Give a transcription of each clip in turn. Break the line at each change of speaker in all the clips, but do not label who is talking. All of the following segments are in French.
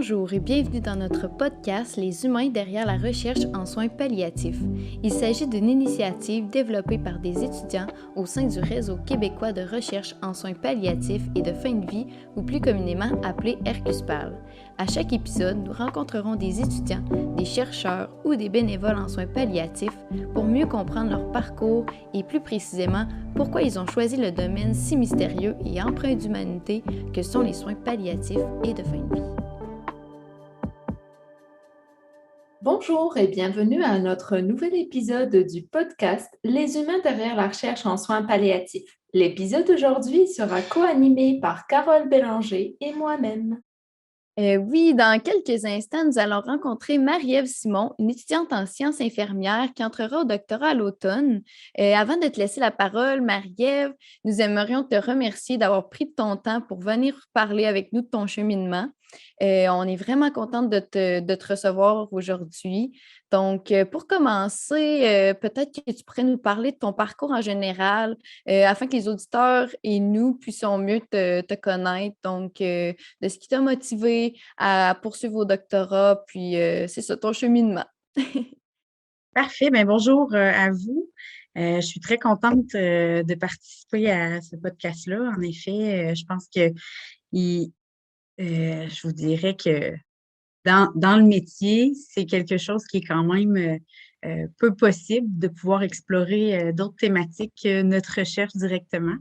Bonjour et bienvenue dans notre podcast Les humains derrière la recherche en soins palliatifs. Il s'agit d'une initiative développée par des étudiants au sein du réseau québécois de recherche en soins palliatifs et de fin de vie, ou plus communément appelé RQSPAL. À chaque épisode, nous rencontrerons des étudiants, des chercheurs ou des bénévoles en soins palliatifs pour mieux comprendre leur parcours et plus précisément pourquoi ils ont choisi le domaine si mystérieux et empreint d'humanité que sont les soins palliatifs et de fin de vie.
Bonjour et bienvenue à notre nouvel épisode du podcast Les humains derrière la recherche en soins palliatifs. L'épisode d'aujourd'hui sera co-animé par Carole Bélanger et moi-même.
Oui, dans quelques instants, nous allons rencontrer Marie-Ève Simon, une étudiante en sciences infirmières qui entrera au doctorat à l'automne. Avant de te laisser la parole, Marie-Ève, nous aimerions te remercier d'avoir pris de ton temps pour venir parler avec nous de ton cheminement. On est vraiment contente de te recevoir aujourd'hui. Donc, pour commencer, peut-être que tu pourrais nous parler de ton parcours en général, afin que les auditeurs et nous puissions mieux te connaître. Donc, de ce qui t'a motivé à poursuivre au doctorat, puis c'est ça, ton cheminement.
Parfait. Bien, bonjour à vous. Je suis très contente de participer à ce podcast-là. En effet, je pense que je vous dirais que dans le métier, c'est quelque chose qui est quand même peu possible de pouvoir explorer d'autres thématiques que notre recherche directement.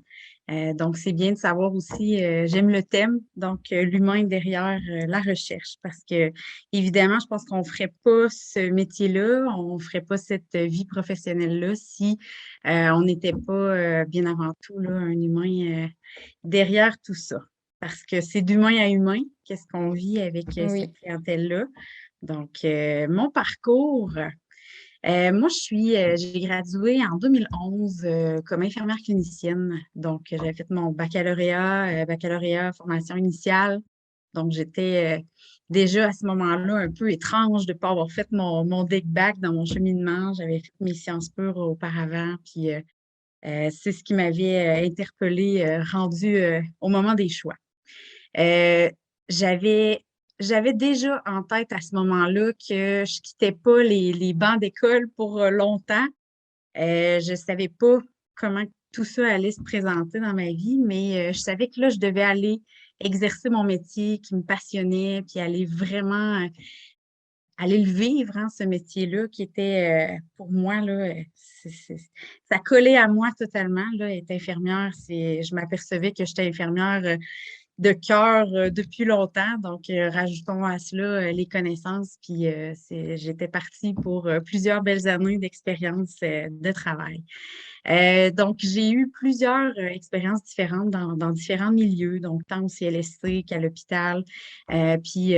Donc, c'est bien de savoir aussi, j'aime le thème, donc l'humain derrière la recherche, parce que évidemment, je pense qu'on ne ferait pas ce métier-là, on ne ferait pas cette vie professionnelle-là si on n'était pas bien avant tout là, un humain derrière tout ça. Parce que c'est d'humain à humain, qu'est-ce qu'on vit avec cette
Oui.
clientèle-là. Donc, mon parcours, moi, j'ai gradué en 2011 comme infirmière clinicienne. Donc, j'avais fait mon baccalauréat formation initiale. Donc, j'étais déjà à ce moment-là un peu étrange de ne pas avoir fait mon DEC-Bac dans mon cheminement. J'avais fait mes sciences pures auparavant, puis c'est ce qui m'avait interpellée, rendue au moment des choix. Euh, j'avais, j'avais déjà en tête à ce moment-là que je quittais pas les bancs d'école pour longtemps. Je savais pas comment tout ça allait se présenter dans ma vie, mais je savais que là, je devais aller exercer mon métier qui me passionnait, puis aller vraiment aller le vivre, hein, ce métier-là, qui était pour moi, là, ça collait à moi totalement, là, être infirmière. Je m'apercevais que j'étais infirmière de cœur depuis longtemps. Donc, rajoutons à cela les connaissances. Puis, j'étais partie pour plusieurs belles années d'expérience de travail. Donc, j'ai eu plusieurs expériences différentes dans différents milieux, donc tant au CLSC qu'à l'hôpital, puis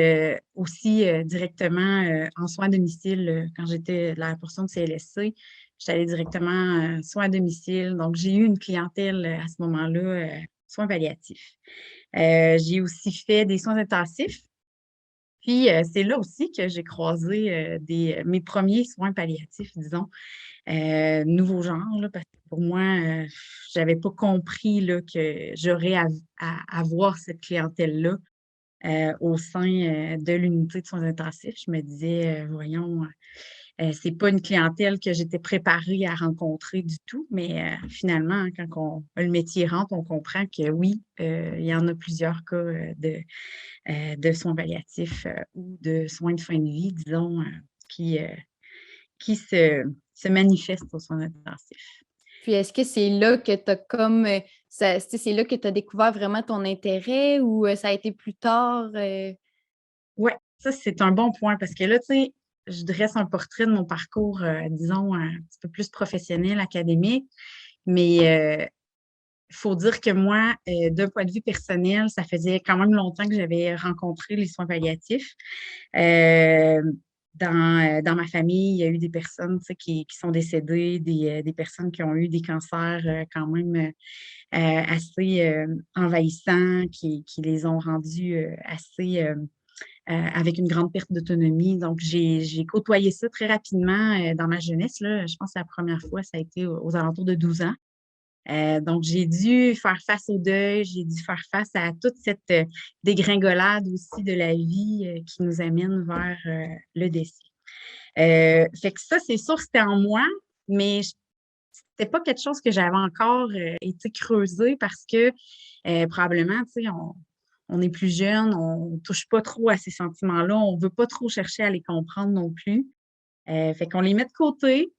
aussi directement en soins à domicile quand j'étais la portion de CLSC. J'étais allée directement soins à domicile. Donc, j'ai eu une clientèle à ce moment-là, soins palliatifs. J'ai aussi fait des soins intensifs. Puis, c'est là aussi que j'ai croisé mes premiers soins palliatifs, disons, nouveau genre, là, parce que pour moi, j'avais pas compris là, que j'aurais à avoir cette clientèle-là au sein de l'unité de soins intensifs. Je me disais, voyons, c'est pas une clientèle que j'étais préparée à rencontrer du tout, mais finalement, hein, le métier rentre, on comprend que oui, il y en a plusieurs cas de soins palliatifs ou de soins de fin de vie, disons, qui, euh, qui se manifestent aux soins intensifs.
Puis est-ce que c'est là que tu as comme ça, c'est là que tu as découvert vraiment ton intérêt ou ça a été plus tard?
Oui, ça, c'est un bon point parce que là, tu sais, je dresse un portrait de mon parcours, disons, un petit peu plus professionnel, académique, mais il faut dire que moi, d'un point de vue personnel, ça faisait quand même longtemps que j'avais rencontré les soins palliatifs. Euh, dans ma famille, il y a eu des personnes tu sais, qui sont décédées, des personnes qui ont eu des cancers quand même assez envahissants, qui les ont rendus assez avec une grande perte d'autonomie. Donc, j'ai côtoyé ça très rapidement dans ma jeunesse. Là. Je pense que la première fois, ça a été aux alentours de 12 ans. Donc, j'ai dû faire face au deuil, j'ai dû faire face à toute cette dégringolade aussi de la vie qui nous amène vers le décès. Fait que ça, c'est sûr, c'était en moi, mais c'était pas quelque chose que j'avais encore été creusé parce que probablement, tu sais, on est plus jeune, on touche pas trop à ces sentiments-là, on veut pas trop chercher à les comprendre non plus. Fait qu'on les met de côté.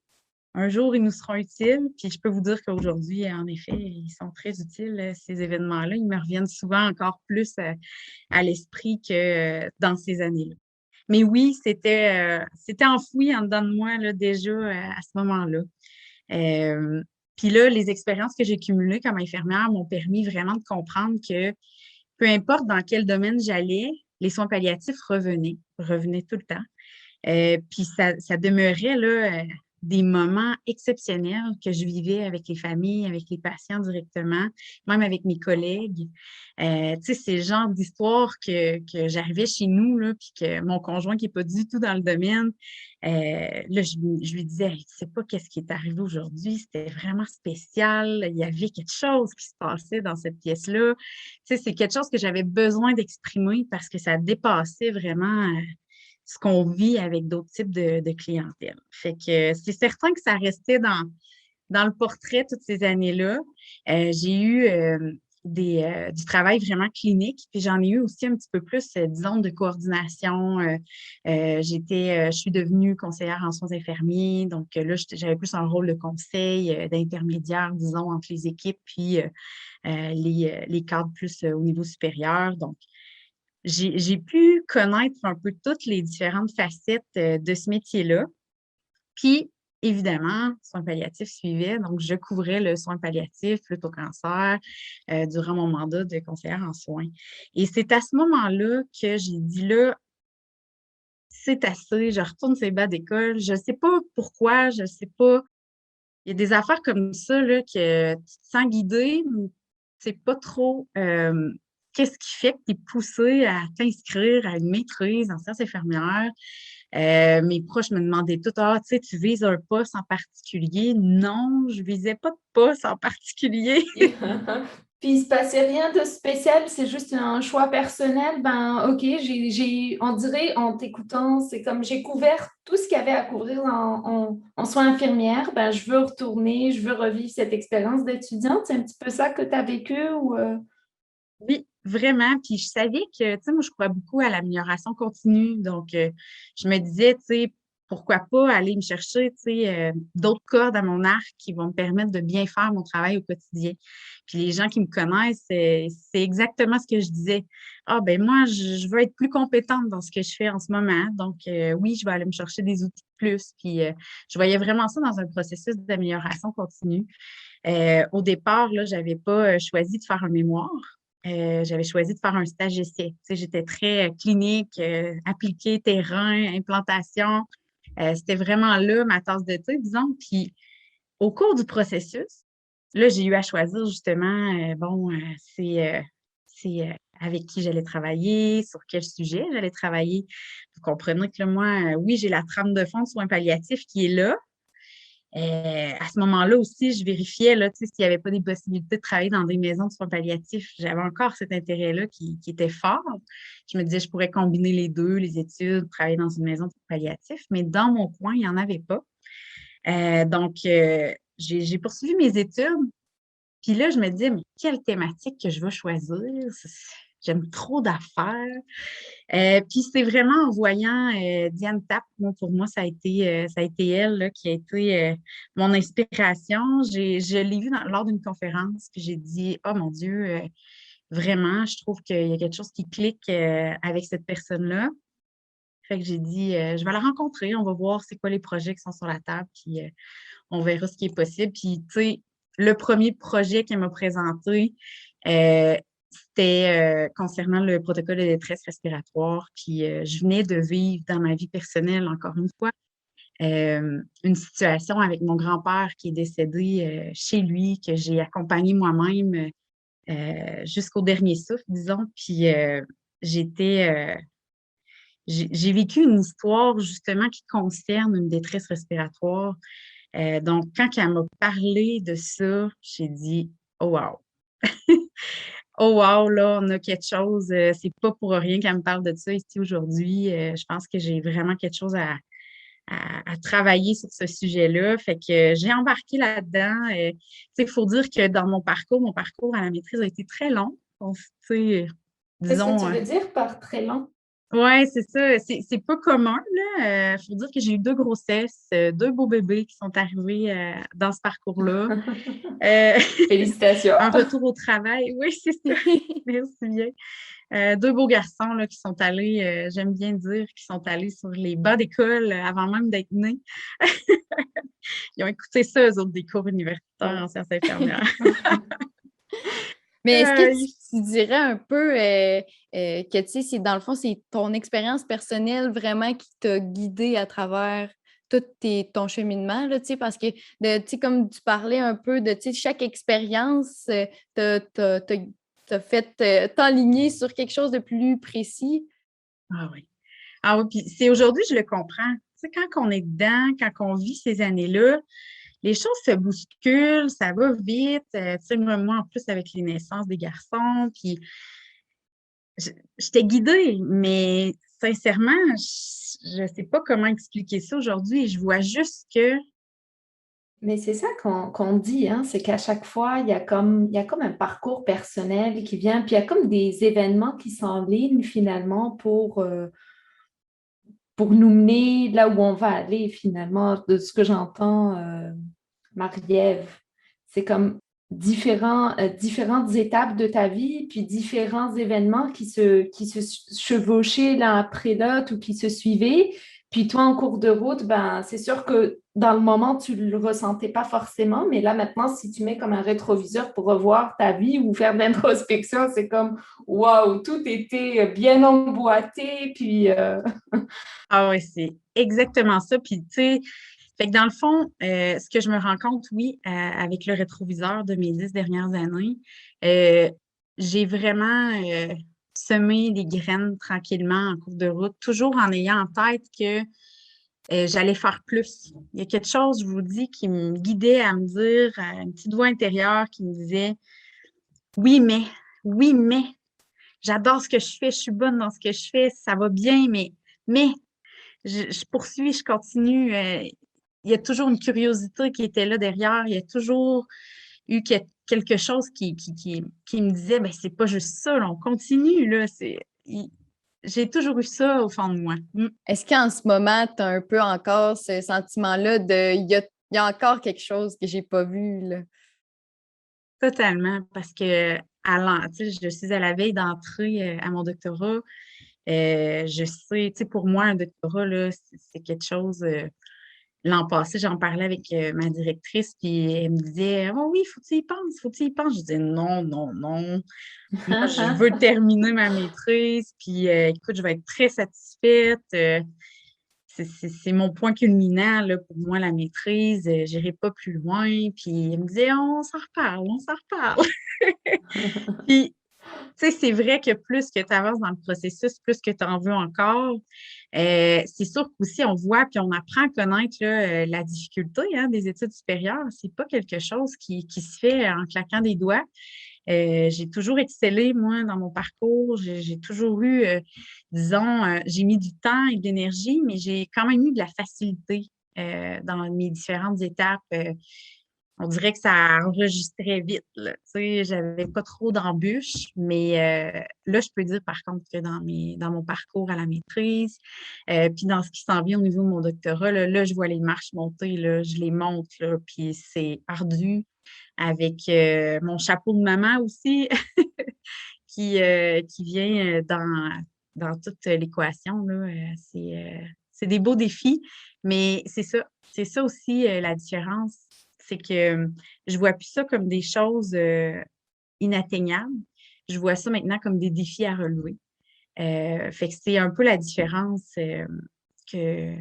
Un jour, ils nous seront utiles. Puis je peux vous dire qu'aujourd'hui, en effet, ils sont très utiles, ces événements-là. Ils me reviennent souvent encore plus à l'esprit que dans ces années-là. Mais oui, c'était enfoui en dedans de moi là, déjà à ce moment-là. Euh, Puis là, les expériences que j'ai cumulées comme infirmière m'ont permis vraiment de comprendre que peu importe dans quel domaine j'allais, les soins palliatifs revenaient tout le temps. Puis ça demeurait là, des moments exceptionnels que je vivais avec les familles, avec les patients directement, même avec mes collègues. Tu sais, c'est le genre d'histoire que j'arrivais chez nous, là, puis que mon conjoint qui n'est pas du tout dans le domaine, là, je lui disais, hey, tu sais pas qu'est-ce qui est arrivé aujourd'hui, c'était vraiment spécial, il y avait quelque chose qui se passait dans cette pièce-là. Tu sais, c'est quelque chose que j'avais besoin d'exprimer parce que ça dépassait vraiment ce qu'on vit avec d'autres types de clientèle. Fait que c'est certain que ça restait dans le portrait toutes ces années-là. J'ai eu du travail vraiment clinique, puis j'en ai eu aussi un petit peu plus, disons, de coordination. Je suis devenue conseillère en soins infirmiers, donc là, j'avais plus un rôle de conseil, d'intermédiaire, disons, entre les équipes, puis les cadres plus au niveau supérieur. Donc, j'ai pu connaître un peu toutes les différentes facettes de ce métier-là. Puis, évidemment, soins palliatifs suivaient. Donc, je couvrais le soin palliatif, lutte au cancer, durant mon mandat de conseillère en soins. Et c'est à ce moment-là que j'ai dit là, c'est assez, je retourne ces bancs d'école. Je ne sais pas pourquoi, je ne sais pas. Il y a des affaires comme ça là, que tu te sens guidée, mais tu sais pas trop qu'est-ce qui fait que tu es poussé à t'inscrire à une maîtrise en sciences infirmières. Mes proches me demandaient tout, ah, tu sais, tu vises un poste en particulier? Non, je visais pas de poste en particulier.
Puis il se passait rien de spécial, c'est juste un choix personnel. Ben, ok, on dirait en t'écoutant, c'est comme j'ai couvert tout ce qu'il y avait à couvrir en soins infirmières. Ben, je veux retourner, je veux revivre cette expérience d'étudiante. C'est un petit peu ça que tu as vécu ou
Oui, vraiment. Puis je savais que, tu sais, moi, je crois beaucoup à l'amélioration continue. Donc, je me disais, tu sais, pourquoi pas aller me chercher, tu sais, d'autres cordes à mon arc qui vont me permettre de bien faire mon travail au quotidien. Puis les gens qui me connaissent, c'est exactement ce que je disais. Ah, ben moi, je veux être plus compétente dans ce que je fais en ce moment. Donc, oui, je vais aller me chercher des outils de plus. Puis, je voyais vraiment ça dans un processus d'amélioration continue. Au départ, là, j'avais pas choisi de faire un mémoire. J'avais choisi de faire un stage essai. Tu sais, j'étais très clinique, appliquée, terrain, implantation. C'était vraiment là ma tasse de thé, disons. Puis au cours du processus, là, j'ai eu à choisir justement, c'est avec qui j'allais travailler, sur quel sujet j'allais travailler. Vous comprenez que là, moi, oui, j'ai la trame de fond de soins palliatifs qui est là, à ce moment-là aussi, je vérifiais là, tu sais, s'il n'y avait pas des possibilités de travailler dans des maisons de soins palliatifs. J'avais encore cet intérêt-là qui était fort. Je me disais, je pourrais combiner les deux, les études, travailler dans une maison de soins palliatifs, mais dans mon coin, il n'y en avait pas. Donc, j'ai poursuivi mes études. Puis là, je me disais, mais quelle thématique que je vais choisir? J'aime trop d'affaires. Puis c'est vraiment en voyant Diane Tapp, moi, pour moi, ça a été elle là, qui a été mon inspiration. Je l'ai vue lors d'une conférence, puis j'ai dit, oh mon Dieu, vraiment, je trouve qu'il y a quelque chose qui clique avec cette personne-là. Fait que j'ai dit, je vais la rencontrer, on va voir c'est quoi les projets qui sont sur la table, puis on verra ce qui est possible. Puis, tu sais, le premier projet qu'elle m'a présenté, c'était concernant le protocole de détresse respiratoire. Puis, je venais de vivre dans ma vie personnelle, encore une fois, une situation avec mon grand-père qui est décédé chez lui, que j'ai accompagné moi-même jusqu'au dernier souffle, disons. Puis, j'étais j'ai vécu une histoire justement qui concerne une détresse respiratoire Donc, quand elle m'a parlé de ça, j'ai dit « Oh wow! Oh wow, là, on a quelque chose. C'est pas pour rien qu'elle me parle de ça ici aujourd'hui. Je pense que j'ai vraiment quelque chose à travailler sur ce sujet-là. Fait que j'ai embarqué là-dedans. Tu sais, il faut dire que dans mon parcours à la maîtrise a été très long. Donc, tu sais,
Qu'est-ce que tu
disons,
veux dire par très lent?
ouais, c'est ça. C'est pas commun, là. Faut dire que j'ai eu 2 grossesses, 2 beaux bébés qui sont arrivés dans ce parcours-là. Euh,
Félicitations.
un retour au travail. Oui, c'est ça. Merci bien. 2 beaux garçons là, qui sont allés, j'aime bien dire, qui sont allés sur les bancs d'école avant même d'être nés. Ils ont écouté ça, eux autres, des cours universitaires en sciences infirmières.
Mais est-ce que
Ils-
tu dirais un peu que, tu sais, dans le fond, c'est ton expérience personnelle vraiment qui t'a guidé à travers tout ton cheminement, là, tu sais, parce que, tu sais, comme tu parlais un peu de, tu sais, chaque expérience t'a fait t'enligner sur quelque chose de plus précis.
Ah oui. Ah oui, puis c'est aujourd'hui, je le comprends. Tu sais, quand on est dedans, quand on vit ces années-là, les choses se bousculent, ça va vite. Tu sais, moi, en plus, avec les naissances des garçons, puis j'étais guidée, mais sincèrement, je ne sais pas comment expliquer ça aujourd'hui. Je vois juste que,
Mais c'est ça qu'on dit, hein, c'est qu'à chaque fois, il y a comme un parcours personnel qui vient, puis il y a comme des événements qui s'enlignent finalement pour nous mener là où on va aller finalement, de ce que j'entends, Marie-Ève. C'est comme différentes étapes de ta vie, puis différents événements qui se chevauchaient l'un après l'autre ou qui se suivaient. Puis toi, en cours de route, ben, c'est sûr que dans le moment, tu ne le ressentais pas forcément, mais là, maintenant, si tu mets comme un rétroviseur pour revoir ta vie ou faire de l'introspection, c'est comme, waouh, tout était bien emboîté, puis
ah ouais, c'est exactement ça. Puis, tu sais, fait que dans le fond, ce que je me rends compte, oui, avec le rétroviseur de mes 10 dernières années, euh, j'ai vraiment semé les graines tranquillement en cours de route, toujours en ayant en tête que j'allais faire plus. Il y a quelque chose, je vous dis, qui me guidait à me dire, une petite voix intérieure qui me disait, oui, oui, mais, j'adore ce que je fais, je suis bonne dans ce que je fais, ça va bien, mais, je poursuis, je continue. Il y a toujours une curiosité qui était là derrière. Il y a toujours eu quelque chose qui me disait, ben c'est pas juste ça, là, on continue, là. J'ai toujours eu ça au fond de moi. Mm.
Est-ce qu'en ce moment, tu as un peu encore ce sentiment-là de il y a encore quelque chose que j'ai pas vu, là?
Totalement, parce que tu sais, je suis à la veille d'entrer à mon doctorat. Je sais, tu sais, pour moi, un doctorat, là, c'est quelque chose. L'an passé, j'en parlais avec ma directrice, puis elle me disait oh oui, faut que tu y penses, faut que tu y penses. Je disais non, non, non. Moi, je veux terminer ma maîtrise, puis écoute, je vais être très satisfaite. C'est mon point culminant là, pour moi, la maîtrise. J'irai pas plus loin. Puis elle me disait on s'en reparle, on s'en reparle. Puis tu sais, c'est vrai que plus que tu avances dans le processus, plus que tu en veux encore. C'est sûr qu'aussi, on voit puis on apprend à connaître là, la difficulté hein, des études supérieures. C'est pas quelque chose qui se fait en claquant des doigts. J'ai toujours excellé, moi, dans mon parcours. J'ai toujours eu, disons, j'ai mis du temps et de l'énergie, mais j'ai quand même eu de la facilité dans mes différentes étapes. On dirait que ça enregistrait vite, là. Tu sais, j'avais pas trop d'embûches, mais là, je peux dire par contre que dans mon parcours à la maîtrise, puis dans ce qui s'en vient au niveau de mon doctorat, là, je vois les marches monter, là, je les monte, là, puis c'est ardu avec mon chapeau de maman aussi qui vient dans toute l'équation, là. C'est des beaux défis, mais c'est ça aussi la différence c'est que je vois plus ça comme des choses inatteignables. Je vois ça maintenant comme des défis à relever. Fait que c'est un peu la différence que,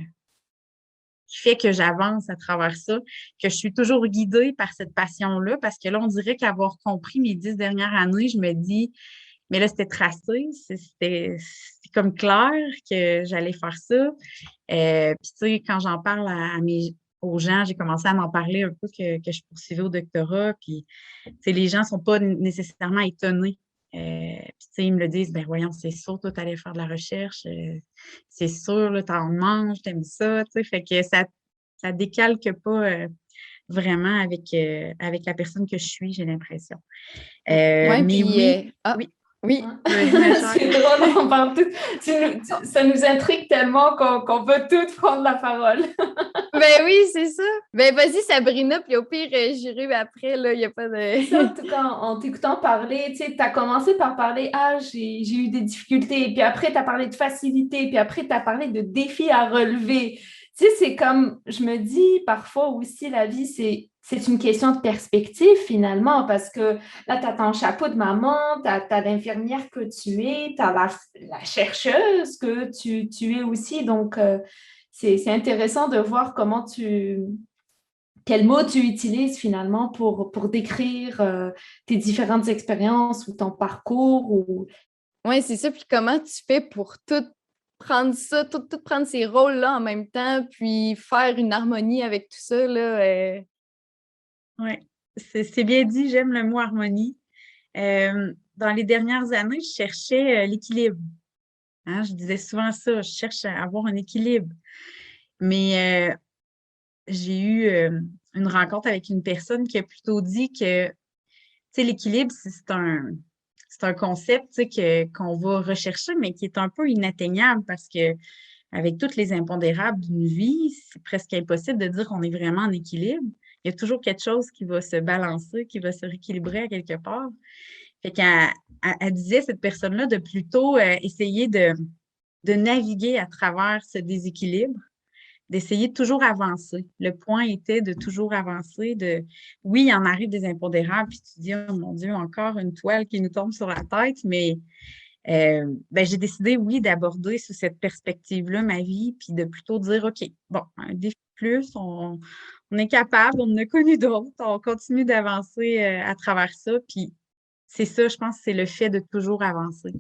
qui fait que j'avance à travers ça, que je suis toujours guidée par cette passion-là, parce que là, on dirait qu'avoir compris mes 10 dernières années, je me dis, mais là, c'était tracé, c'était comme clair que j'allais faire ça. Puis, tu sais, quand j'en parle aux gens. J'ai commencé à m'en parler un peu que je poursuivais au doctorat. Puis, les gens ne sont pas nécessairement étonnés. Puis, ils me le disent, ben voyons, c'est sûr, toi, tu allais faire de la recherche. C'est sûr, tu en manges, tu aimes ça. Fait que ça décalque pas vraiment avec la personne que je suis, j'ai l'impression.
Oui,
Mais
puis
oui, oui,
oui.
vas-y, ma chère.
C'est drôle, on parle tout. Ça nous intrigue tellement qu'on veut toutes prendre la parole.
Ben oui, c'est ça. Ben vas-y, Sabrina, puis au pire, j'irai après, là, il n'y a pas
Ça, en
de...
tout cas, en t'écoutant parler, tu sais, tu as commencé par parler, j'ai eu des difficultés, puis après, tu as parlé de facilité, puis après, tu as parlé de défis à relever. Tu sais, c'est comme, je me dis parfois aussi, la vie, c'est une question de perspective finalement, parce que là, tu as ton chapeau de maman, tu as l'infirmière que tu es, tu as la chercheuse que tu es aussi. Donc, c'est intéressant de voir quels mots tu utilises finalement pour décrire tes différentes expériences ou ton parcours ou
Oui, c'est ça. Puis comment tu fais pour tout prendre ça, tout prendre ces rôles-là en même temps, puis faire une harmonie avec tout ça, là?
Oui, c'est bien dit, j'aime le mot harmonie. Dans les dernières années, je cherchais l'équilibre. Hein, je disais souvent ça, je cherche à avoir un équilibre. Mais j'ai eu une rencontre avec une personne qui a plutôt dit que l'équilibre, c'est un concept qu'on va rechercher, mais qui est un peu inatteignable parce que avec toutes les impondérables d'une vie, c'est presque impossible de dire qu'on est vraiment en équilibre. Il y a toujours quelque chose qui va se balancer, qui va se rééquilibrer à quelque part. Fait qu'elle disait, cette personne-là, de plutôt essayer de naviguer à travers ce déséquilibre, d'essayer de toujours avancer. Le point était de toujours avancer, oui, il en arrive des impondérables, puis tu te dis, oh mon Dieu, encore une toile qui nous tombe sur la tête, mais j'ai décidé, oui, d'aborder sous cette perspective-là ma vie, puis de plutôt dire, OK, bon, un défi plus, on est capable, on en a connu d'autres, on continue d'avancer à travers ça, puis c'est ça, je pense, c'est le fait de toujours avancer.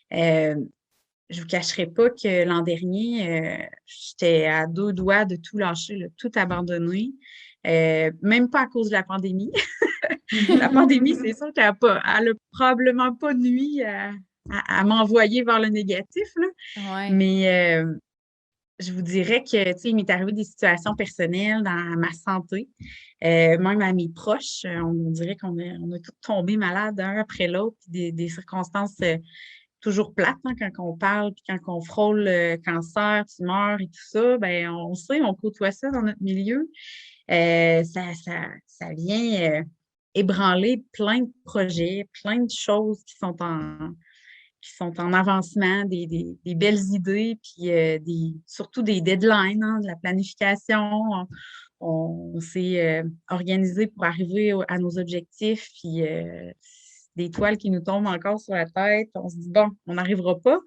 Je ne vous cacherai pas que l'an dernier, j'étais à 2 doigts de tout lâcher, là, tout abandonner, même pas à cause de la pandémie. La pandémie, c'est sûr qu'elle a probablement pas nuit à m'envoyer vers le négatif, là.
Ouais.
Mais je vous dirais que, il m'est arrivé des situations personnelles dans ma santé, même à mes proches. On dirait on a tous tombé malades un après l'autre, puis des circonstances toujours plates, hein, quand on parle, puis quand on frôle le cancer, tumeur et tout ça, ben on sait, on côtoie ça dans notre milieu. Ça vient ébranler plein de projets, plein de choses qui sont en avancement, des belles idées, puis surtout des deadlines, hein, de la planification. On s'est organisé pour arriver à nos objectifs, puis des toiles qui nous tombent encore sur la tête. On se dit, bon, on n'arrivera pas.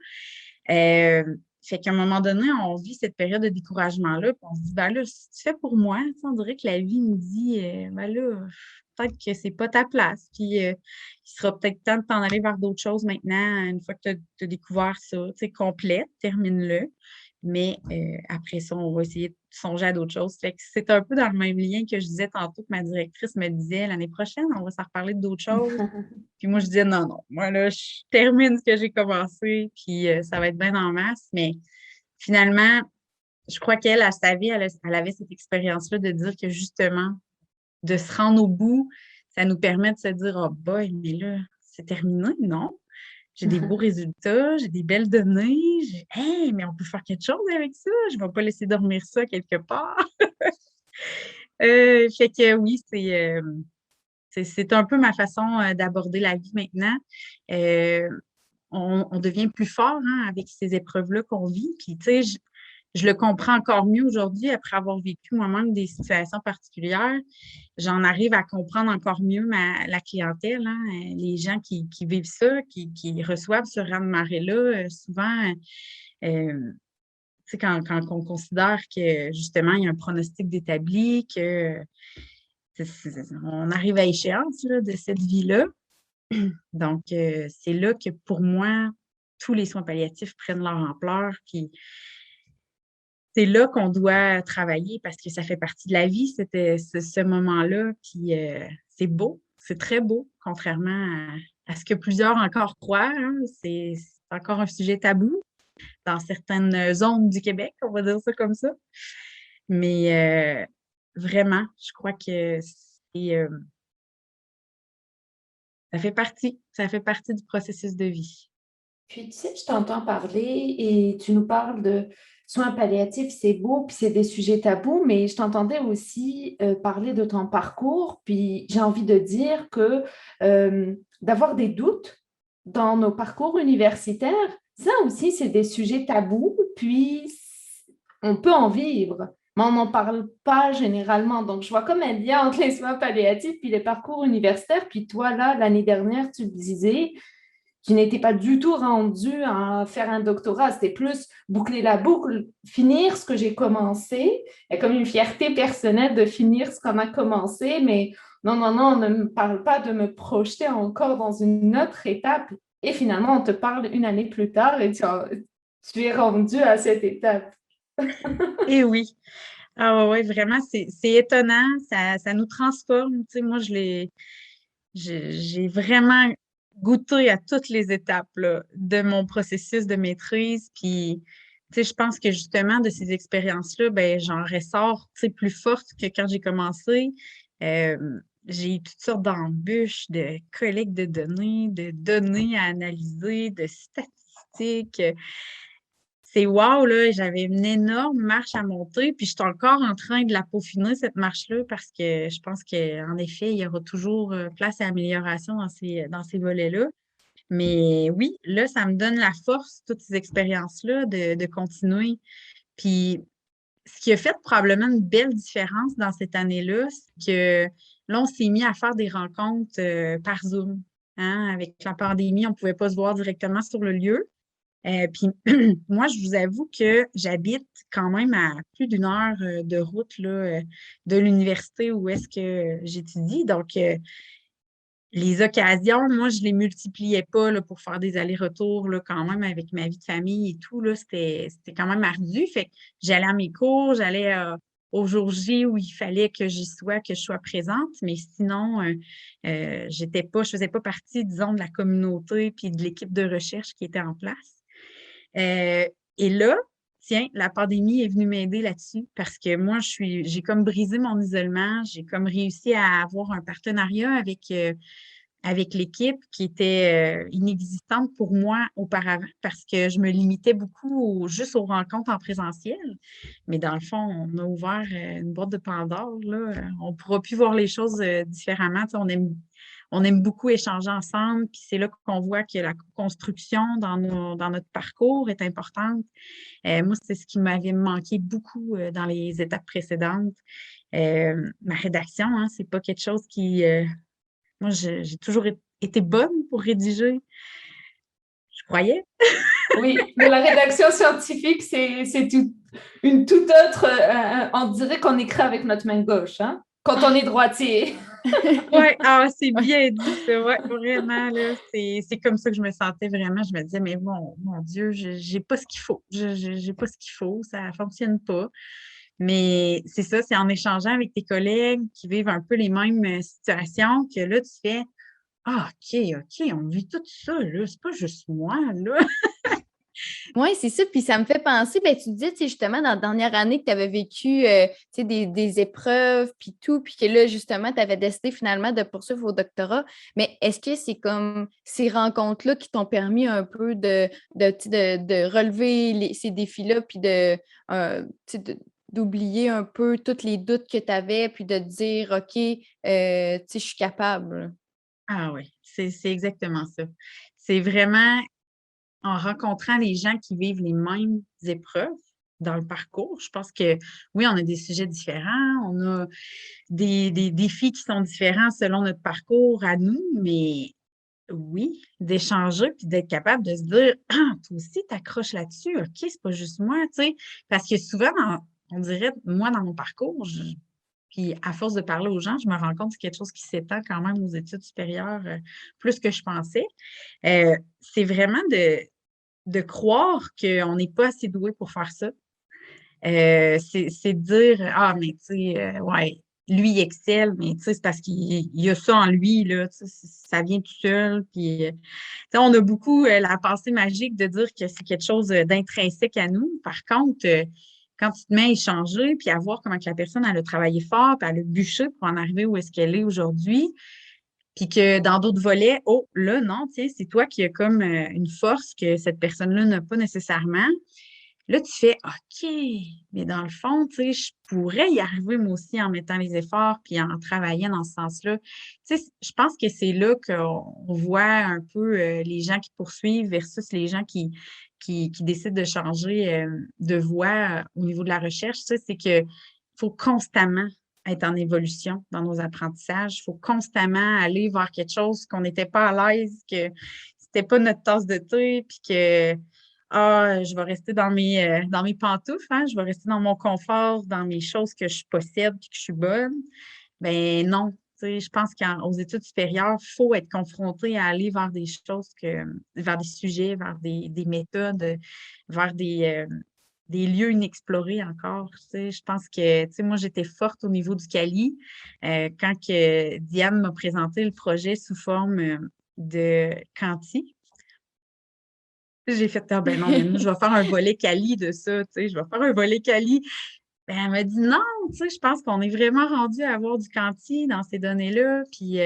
Fait qu'à un moment donné, on vit cette période de découragement-là, puis on se dit, ben là, si tu fais pour moi, on dirait que la vie nous dit, ben là, peut-être que c'est pas ta place, puis il sera peut-être temps de t'en aller vers d'autres choses maintenant, une fois que tu as découvert ça, tu sais, complète, termine-le. Mais après ça, on va essayer de songer à d'autres choses. Fait que c'est un peu dans le même lien que je disais tantôt que ma directrice me disait l'année prochaine, on va s'en reparler d'autres choses. Puis moi, je disais non, non. Moi, là, je termine ce que j'ai commencé, puis ça va être bien en masse. Mais finalement, je crois qu'elle, à sa vie, elle avait cette expérience-là de dire que justement, de se rendre au bout, ça nous permet de se dire, oh boy, mais là, c'est terminé, non? J'ai des beaux résultats, j'ai des belles données. Hey, mais on peut faire quelque chose avec ça. Je ne vais pas laisser dormir ça quelque part. Fait que oui, c'est un peu ma façon d'aborder la vie maintenant. Euh, on devient plus fort, hein, avec ces épreuves-là qu'on vit. Puis, tu sais, je le comprends encore mieux aujourd'hui après avoir vécu moi-même des situations particulières. J'en arrive à comprendre encore mieux la clientèle, hein, les gens qui vivent ça, qui reçoivent ce raz-de-marée-là. Souvent, tu sais, quand on considère que justement, il y a un pronostic d'établi, que on arrive à échéance là, de cette vie-là. Donc, c'est là que pour moi, tous les soins palliatifs prennent leur ampleur. Puis, c'est là qu'on doit travailler parce que ça fait partie de la vie, ce moment-là. Puis c'est beau, c'est très beau, contrairement à ce que plusieurs encore croient, hein. C'est encore un sujet tabou dans certaines zones du Québec, on va dire ça comme ça. Mais vraiment, je crois que ça fait partie du processus de vie.
Puis, tu sais, je t'entends parler et tu nous parles de soins palliatifs, c'est beau, puis c'est des sujets tabous, mais je t'entendais aussi parler de ton parcours, puis j'ai envie de dire que d'avoir des doutes dans nos parcours universitaires, ça aussi, c'est des sujets tabous, puis on peut en vivre, mais on n'en parle pas généralement. Donc, je vois comme un lien entre les soins palliatifs puis les parcours universitaires. Puis toi, là, l'année dernière, tu le disais, tu n'étais pas du tout rendu à faire un doctorat, c'était plus boucler la boucle, finir ce que j'ai commencé. Il y a comme une fierté personnelle de finir ce qu'on a commencé, mais non, non, non, on ne me parle pas de me projeter encore dans une autre étape. Et finalement, on te parle une année plus tard et tu es rendu à cette étape.
Et oui. Ah ouais, ouais, vraiment, c'est étonnant, ça nous transforme. Tu sais, moi, j'ai vraiment goûté à toutes les étapes là, de mon processus de maîtrise. Puis, tu sais, je pense que justement, de ces expériences-là, ben, j'en ressors, tu sais, plus forte que quand j'ai commencé. Euh, j'ai eu toutes sortes d'embûches, de collecte de données à analyser, de statistiques. C'est wow, là, j'avais une énorme marche à monter, puis je suis encore en train de la peaufiner, cette marche-là, parce que je pense qu'en effet, il y aura toujours place à amélioration dans ces volets-là. Mais oui, là, ça me donne la force, toutes ces expériences-là, de continuer. Puis, ce qui a fait probablement une belle différence dans cette année-là, c'est que là, on s'est mis à faire des rencontres par Zoom. Hein. Avec la pandémie, on ne pouvait pas se voir directement sur le lieu. Puis moi, je vous avoue que j'habite quand même à plus d'une heure de route là, de l'université où est-ce que j'étudie. Donc, les occasions, moi, je les multipliais pas là, pour faire des allers-retours là, quand même avec ma vie de famille et tout. Là, c'était quand même ardu. Fait que j'allais à mes cours, j'allais au jour J où il fallait que j'y sois, que je sois présente. Mais sinon, je faisais pas partie, disons, de la communauté puis de l'équipe de recherche qui était en place. Euh, et là, tiens, la pandémie est venue m'aider là-dessus parce que moi, j'ai comme brisé mon isolement, j'ai comme réussi à avoir un partenariat avec l'équipe qui était inexistante pour moi auparavant parce que je me limitais beaucoup juste aux rencontres en présentiel. Mais dans le fond, on a ouvert une boîte de Pandore, là. On ne pourra plus voir les choses différemment. Tu sais, on aime beaucoup échanger ensemble, puis c'est là qu'on voit que la construction dans notre parcours est importante. Moi, c'est ce qui m'avait manqué beaucoup dans les étapes précédentes. Ma rédaction, hein, c'est pas quelque chose qui... moi, j'ai toujours été bonne pour rédiger. Je croyais.
Oui, mais la rédaction scientifique, une toute autre. On dirait qu'on écrit avec notre main gauche, hein, quand on est droitier.
Oui, c'est bien dit, ça. Ouais, vraiment, là, c'est comme ça que je me sentais vraiment. Je me disais, mais mon Dieu, j'ai pas ce qu'il faut. J'ai pas ce qu'il faut, ça fonctionne pas. Mais c'est ça, c'est en échangeant avec tes collègues qui vivent un peu les mêmes situations que là, tu fais, OK, on vit tout ça, là. C'est pas juste moi, là.
Oui, c'est ça. Puis ça me fait penser, ben, tu dis, justement, dans la dernière année que tu avais vécu des épreuves, puis tout, puis que là, justement, tu avais décidé finalement de poursuivre au doctorat. Mais est-ce que c'est comme ces rencontres-là qui t'ont permis un peu de relever ces défis-là, puis d'oublier un peu tous les doutes que tu avais, puis de te dire, OK, je suis capable.
Ah oui, c'est exactement ça. C'est vraiment en rencontrant les gens qui vivent les mêmes épreuves dans le parcours. Je pense que oui, on a des sujets différents, on a des défis qui sont différents selon notre parcours à nous, mais oui, d'échanger puis d'être capable de se dire ah, toi aussi, t'accroches là-dessus, OK, c'est pas juste moi, tu sais. Parce que souvent, on dirait, moi, dans mon parcours, puis à force de parler aux gens, je me rends compte que c'est quelque chose qui s'étend quand même aux études supérieures plus que je pensais. C'est vraiment de croire qu'on n'est pas assez doué pour faire ça. C'est de dire, ah, mais tu sais, ouais, lui, il excelle, mais tu sais, c'est parce qu'il a ça en lui, là, tu sais, ça vient tout seul. Puis, tu sais, on a beaucoup la pensée magique de dire que c'est quelque chose d'intrinsèque à nous. Par contre, quand tu te mets à échanger, puis à voir comment que la personne, elle a travaillé fort, puis elle a bûché pour en arriver où est-ce qu'elle est aujourd'hui, puis que dans d'autres volets, oh, là, non, tu sais, c'est toi qui as comme une force que cette personne-là n'a pas nécessairement. Là, tu fais OK, mais dans le fond, tu sais, je pourrais y arriver moi aussi en mettant les efforts puis en travaillant dans ce sens-là. Tu sais, je pense que c'est là qu'on voit un peu les gens qui poursuivent versus les gens qui décident de changer de voie au niveau de la recherche. Tu sais, c'est qu'il faut constamment être en évolution dans nos apprentissages. Il faut constamment aller vers quelque chose qu'on n'était pas à l'aise, que c'était pas notre tasse de thé, puis que je vais rester dans mes pantoufles, hein, je vais rester dans mon confort, dans mes choses que je possède et que je suis bonne. Ben non. Tu sais, je pense qu'aux études supérieures, il faut être confronté à aller vers des choses vers des sujets, vers des méthodes, vers des lieux inexplorés encore. Tu sais, je pense que, tu sais, moi, j'étais forte au niveau du Cali. Quand que Diane m'a présenté le projet sous forme de Canti, j'ai fait, ah ben non, mais moi, je vais faire un volet Cali de ça, tu sais, je vais faire un volet Cali. Ben, elle m'a dit non, tu sais, je pense qu'on est vraiment rendu à avoir du quanti dans ces données-là. Puis,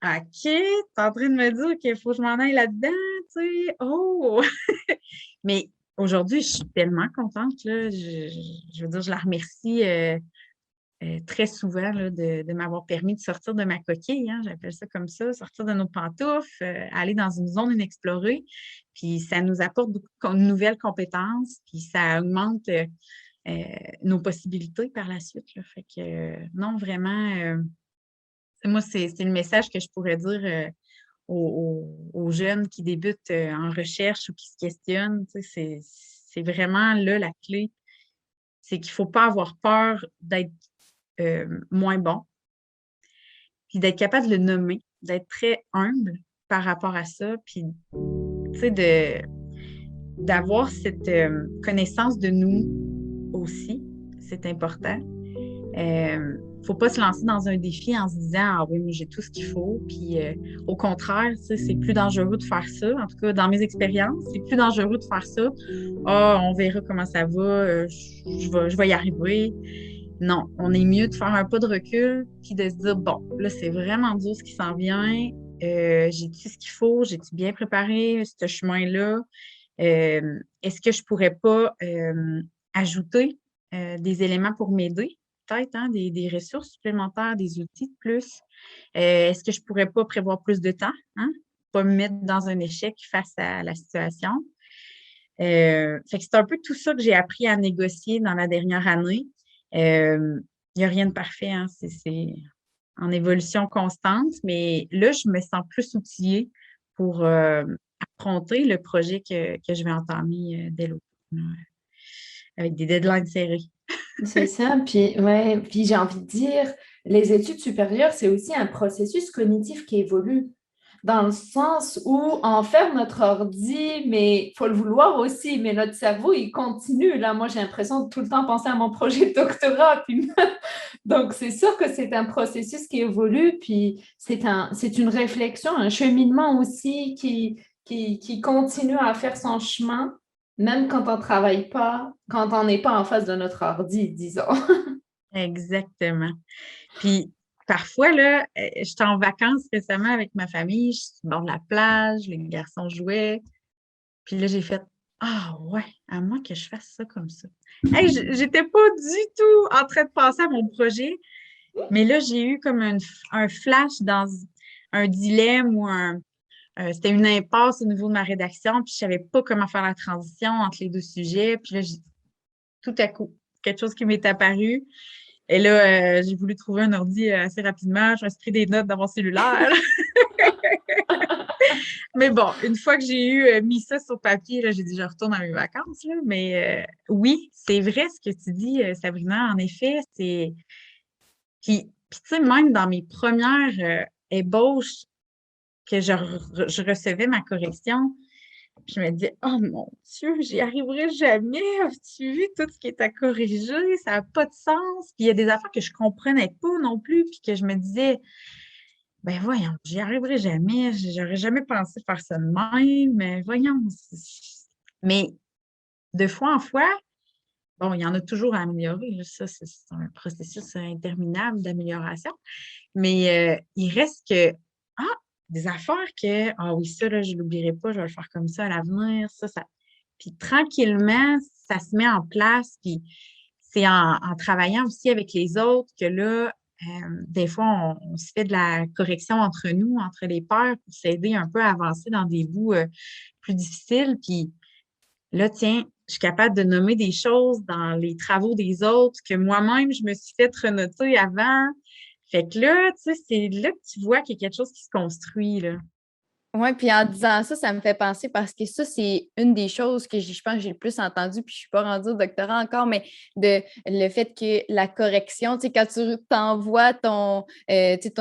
OK, t'es en train de me dire qu'il faut que je m'en aille là-dedans, tu sais. Oh! Mais aujourd'hui, je suis tellement contente, là. Je veux dire, je la remercie très souvent là, de m'avoir permis de sortir de ma coquille, hein, j'appelle ça comme ça, sortir de nos pantoufles, aller dans une zone inexplorée. Puis ça nous apporte beaucoup de nouvelles compétences, puis ça augmente nos possibilités par la suite. Là. Fait que non, vraiment, moi, c'est le message que je pourrais dire aux jeunes qui débutent en recherche ou qui se questionnent. Tu sais, c'est vraiment là la clé. C'est qu'il ne faut pas avoir peur d'être moins bon, puis d'être capable de le nommer, d'être très humble par rapport à ça, puis tu sais, d'avoir cette connaissance de nous aussi, c'est important. Faut pas se lancer dans un défi en se disant ah oui, mais j'ai tout ce qu'il faut. Puis au contraire, c'est plus dangereux de faire ça. En tout cas, dans mes expériences, c'est plus dangereux de faire ça. Ah, on verra comment ça va, je vais y arriver. Non, on est mieux de faire un pas de recul puis de se dire bon, là, c'est vraiment dur ce qui s'en vient. J'ai-tu ce qu'il faut? J'ai-tu bien préparé ce chemin-là? Est-ce que je pourrais pas ajouter des éléments pour m'aider? Peut-être hein, des ressources supplémentaires, des outils de plus. Est-ce que je pourrais pas prévoir plus de temps? Hein? Pas me mettre dans un échec face à la situation. Fait que c'est un peu tout ça que j'ai appris à négocier dans la dernière année. Il n'y a rien de parfait, hein? C'est en évolution constante, mais là, je me sens plus outillée pour affronter le projet que je vais entamer dès l'automne, avec des deadlines serrés.
C'est ça, puis, ouais, puis j'ai envie de dire, les études supérieures, c'est aussi un processus cognitif qui évolue, dans le sens où on ferme notre ordi, mais il faut le vouloir aussi, mais notre cerveau, il continue. Là, moi, j'ai l'impression de tout le temps penser à mon projet de doctorat. Puis... Donc, c'est sûr que c'est un processus qui évolue, puis c'est une réflexion, un cheminement aussi qui continue à faire son chemin. Même quand on ne travaille pas, quand on n'est pas en face de notre ordi, disons.
Exactement. Puis parfois, là, j'étais en vacances récemment avec ma famille, je suis au bord de la plage, les garçons jouaient. Puis là, j'ai fait ah ouais, à moins que je fasse ça comme ça. Hey, j'étais pas du tout en train de penser à mon projet, mais là, j'ai eu comme un flash dans un dilemme ou c'était une impasse au niveau de ma rédaction, puis je savais pas comment faire la transition entre les deux sujets. Puis là, tout à coup, quelque chose qui m'est apparu. Et là, j'ai voulu trouver un ordi assez rapidement. Je me suis pris des notes dans mon cellulaire. Mais bon, une fois que j'ai mis ça sur papier, là, j'ai dit je retourne à mes vacances. Là. Mais oui, c'est vrai ce que tu dis, Sabrina. En effet, c'est. Puis tu sais, même dans mes premières ébauches que je recevais ma correction, Je me dis, oh mon Dieu, j'y arriverai jamais. As-tu vu tout ce qui est à corriger? Ça n'a pas de sens. Puis il y a des affaires que je comprenais pas non plus, puis que je me disais, ben voyons, j'y arriverai jamais. J'aurais jamais pensé faire ça de même. Mais voyons. Mais de fois en fois, bon, il y en a toujours à améliorer. Là. Ça, c'est un processus interminable d'amélioration. Mais il reste que, ah, des affaires que, ah oui, ça, là, je ne l'oublierai pas, je vais le faire comme ça à l'avenir. Ça. Puis tranquillement, ça se met en place. Puis c'est en travaillant aussi avec les autres que là, des fois, on se fait de la correction entre nous, entre les pairs, pour s'aider un peu à avancer dans des bouts plus difficiles. Puis là, tiens, je suis capable de nommer des choses dans les travaux des autres que moi-même, je me suis fait renoter avant. Fait que là, tu sais, c'est là que tu vois qu'il y a quelque chose qui se construit, là.
Oui, puis en disant ça, ça me fait penser parce que ça, c'est une des choses que je pense que j'ai le plus entendu, puis je ne suis pas rendue au doctorat encore, mais le fait que la correction, tu sais, quand tu t'envoies tu sais,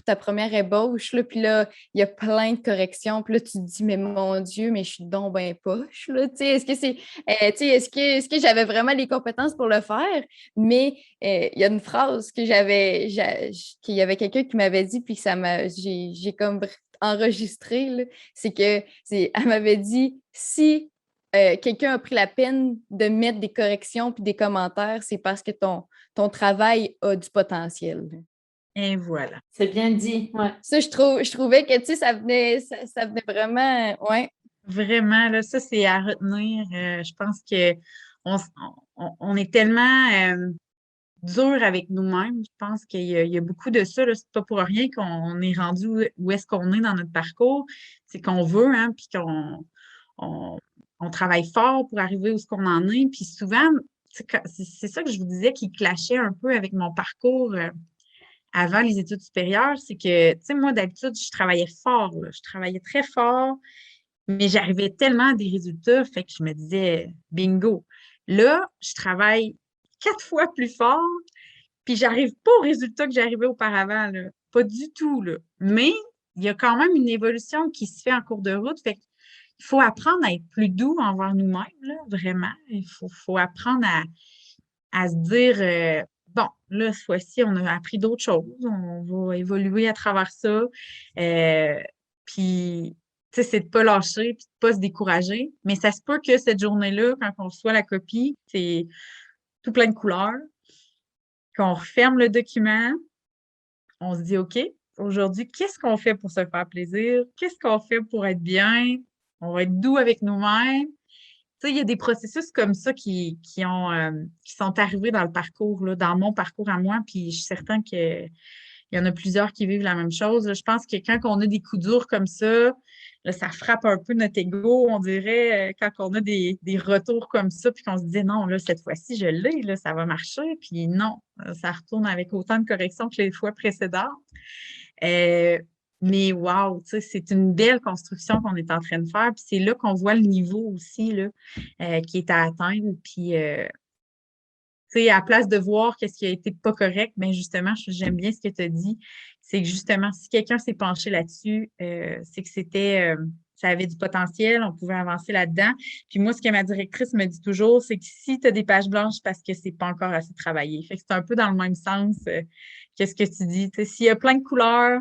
ta première ébauche, là, puis là, il y a plein de corrections, puis là, tu te dis, mais mon Dieu, mais je suis donc ben poche, là, tu sais, est-ce que c'est, tu sais, est-ce que j'avais vraiment les compétences pour le faire? Mais il y a une phrase qu'il y avait quelqu'un qui m'avait dit, puis j'ai comme enregistré, là, elle m'avait dit, si quelqu'un a pris la peine de mettre des corrections puis des commentaires, c'est parce que ton travail a du potentiel.
Et voilà.
C'est bien dit, ouais.
Ça, je trouvais que, tu sais, ça venait vraiment, ouais.
Vraiment, là, ça, c'est à retenir. Je pense que on est tellement dur avec nous-mêmes. Je pense qu'il y a beaucoup de ça. C'est pas pour rien qu'on est rendu où est-ce qu'on est dans notre parcours. C'est qu'on veut, hein, puis on, on travaille fort pour arriver où ce qu'on en est. Puis souvent, c'est ça que je vous disais qui clashait un peu avec mon parcours avant les études supérieures. C'est que, tu sais, moi, d'habitude, je travaillais fort, là. Je travaillais très fort, mais j'arrivais tellement à des résultats, fait que je me disais, bingo. Là, je travaille 4 fois plus fort, puis j'arrive pas au résultat que j'arrivais auparavant, là. Pas du tout, là. Mais il y a quand même une évolution qui se fait en cours de route. Fait qu'il faut apprendre à être plus doux envers nous-mêmes, là, vraiment. Il faut apprendre à se dire, bon, là, cette fois-ci, on a appris d'autres choses. On va évoluer à travers ça. Puis, tu sais, c'est de ne pas lâcher, puis de ne pas se décourager. Mais ça se peut que cette journée-là, quand on reçoit la copie, c'est tout plein de couleurs, qu'on referme le document, on se dit, OK, aujourd'hui, qu'est-ce qu'on fait pour se faire plaisir? Qu'est-ce qu'on fait pour être bien? On va être doux avec nous-mêmes. Tu sais, il y a des processus comme ça qui sont arrivés dans le parcours, là, dans mon parcours à moi, puis je suis certaine qu'il y en a plusieurs qui vivent la même chose. Là, je pense que quand on a des coups durs comme ça, là, ça frappe un peu notre ego, on dirait, quand on a des retours comme ça, puis qu'on se dit non, là, cette fois-ci, je l'ai, là, ça va marcher, puis non, ça retourne avec autant de corrections que les fois précédentes. Euh, mais wow, tu sais, c'est une belle construction qu'on est en train de faire. Puis c'est là qu'on voit le niveau aussi là, qui est à atteindre. Puis, tu sais, à place de voir qu'est-ce qui a été pas correct, bien justement, j'aime bien ce que tu as dit. C'est que justement, si quelqu'un s'est penché là-dessus, c'est que ça avait du potentiel, on pouvait avancer là-dedans. Puis moi, ce que ma directrice me dit toujours, c'est que si tu as des pages blanches, parce que c'est pas encore assez travaillé. Fait que c'est un peu dans le même sens que ce que tu dis. Tu sais, s'il y a plein de couleurs,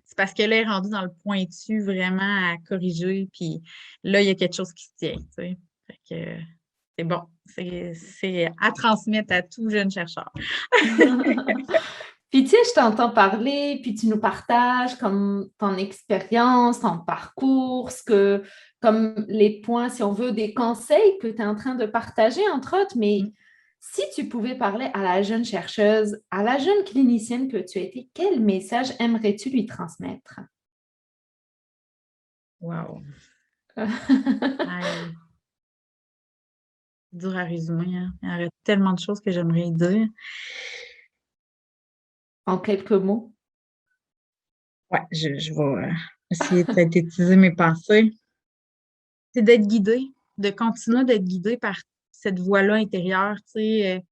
c'est parce que là, elle est rendue dans le pointu vraiment à corriger, puis là, il y a quelque chose qui se tient, tu sais. Fait que c'est bon. C'est à transmettre à tout jeune chercheur.
Puis tu sais, je t'entends parler, puis tu nous partages comme ton expérience, ton parcours, comme les points, si on veut, des conseils que tu es en train de partager, entre autres, mais si tu pouvais parler à la jeune chercheuse, à la jeune clinicienne que tu as été, quel message aimerais-tu lui transmettre?
Wow. Dur à résumer, hein. Il y aurait tellement de choses que j'aimerais dire.
En quelques mots.
Ouais, je vais essayer de synthétiser mes pensées. C'est d'être guidé, de continuer d'être guidé par cette voix-là intérieure, tu sais.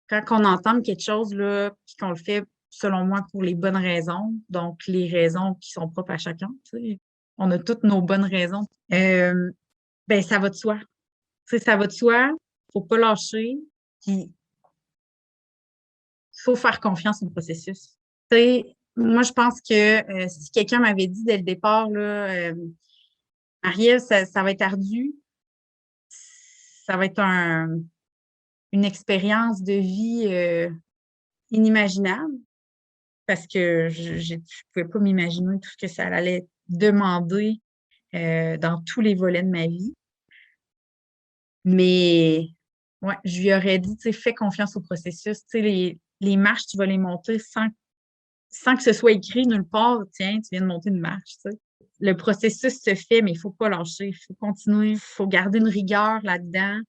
Quand on entend quelque chose, là, puis qu'on le fait, selon moi, pour les bonnes raisons, donc les raisons qui sont propres à chacun, tu sais. on a toutes nos bonnes raisons. Ben, ça va de soi. Tu sais, ça va de soi, faut pas lâcher, puis il faut faire confiance au processus. Tu sais, moi, je pense que si quelqu'un m'avait dit dès le départ, là, Marie-Ève, ça va être ardu, ça va être une expérience de vie inimaginable, parce que je ne pouvais pas m'imaginer tout ce que ça allait demander dans tous les volets de ma vie. Mais ouais, je lui aurais dit, tu sais, fais confiance au processus. Tu sais, les marches, tu vas les monter sans que ce soit écrit nulle part. Tiens, tu viens de monter une marche, tu sais. Le processus se fait, mais il ne faut pas lâcher. Il faut continuer. Il faut garder une rigueur là-dedans,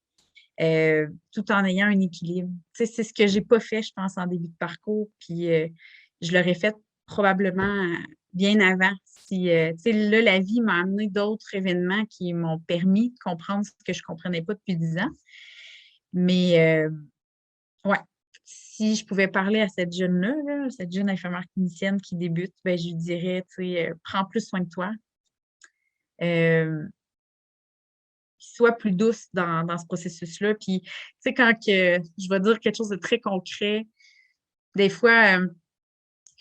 tout en ayant un équilibre. Tu sais, c'est ce que j'ai pas fait, je pense, en début de parcours. Puis je l'aurais fait probablement bien avant. Si, tu sais, là, la vie m'a amené d'autres événements qui m'ont permis de comprendre ce que je ne comprenais pas depuis 10 ans. Mais ouais, si je pouvais parler à cette jeune-là, là, cette jeune infirmière clinicienne qui débute, ben, je lui dirais, tu sais, prends plus soin de toi. Sois plus douce dans ce processus-là. Puis, tu sais, quand je vais dire quelque chose de très concret, des fois,